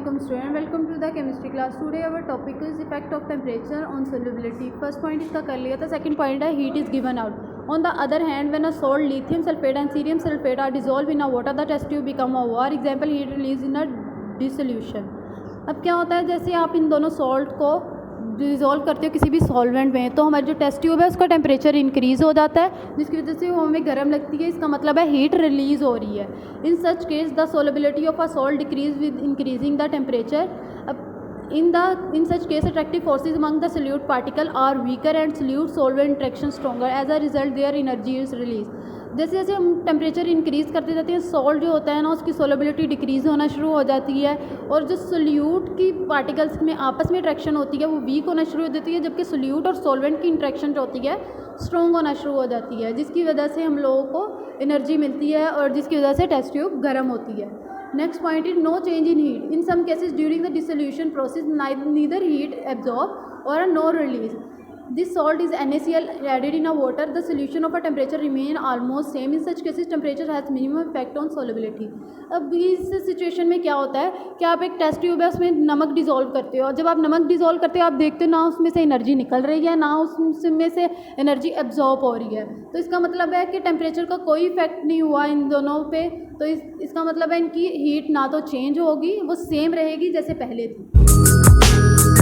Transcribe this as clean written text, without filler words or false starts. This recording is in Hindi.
Assalamualaikum student, welcome to the chemistry class. Today our topic is effect of temperature on solubility. First point इसका कर लिया था. Second point है heat is given out. On the other hand, when a salt, lithium sulfate and cerium sulfate are dissolved in a water, the test tube become a war. Example, heat released in a dissolution. अब क्या होता है, जैसे आप इन दोनों सॉल्ट को डिज़ोल्व करते हो किसी भी सॉल्वेंट में, तो हमारी जो टेस्ट ट्यूब है उसका टेम्परेचर इंक्रीज़ हो जाता है, जिसकी वजह से वो हमें गर्म लगती है. इसका मतलब है हीट रिलीज़ हो रही है. In such case the solubility of a salt decrease with increasing the temperature. अब in such case attractive forces among the solute particle are weaker and solute solvent interaction stronger. As a result there energy is release. जैसे जैसे हम टेम्परेचर इंक्रीज़ करते जाते हैं, सॉल्ट जो होता है ना उसकी सोलेबिलिटी डिक्रीज़ होना शुरू हो जाती है, और जो सोल्यूट की पार्टिकल्स में आपस में अट्रैक्शन होती है वो वीक होना शुरू हो जाती है, जबकि सोल्यूट और सॉल्वेंट की इंट्रैक्शन जो होती है स्ट्रॉन्ग होना शुरू हो जाती है, जिसकी वजह से हम लोगों को एनर्जी मिलती है और जिसकी वजह से टेस्ट ट्यूब गर्म होती है. Next point is no change in heat. In some cases during the dissolution process neither heat absorb और no release. This salt is NaCl added in a water. The solution of a temperature remain almost same. In such cases, temperature has minimum effect on solubility. अब इस सिचुएशन में क्या होता है कि आप एक टेस्ट ट्यूब है उसमें नमक डिज़ोल्व करते हो, और जब आप नमक डिज़ोल्व करते हो आप देखते हो ना उसमें से एनर्जी निकल रही है ना उसमें से एनर्जी एब्जॉर्ब हो रही है. तो इसका मतलब है कि टेम्परेचर का कोई इफेक्ट नहीं हुआ इन दोनों पे. तो इसका मतलब है इनकी हीट ना तो चेंज होगी, वो सेम रहेगी जैसे पहले थी.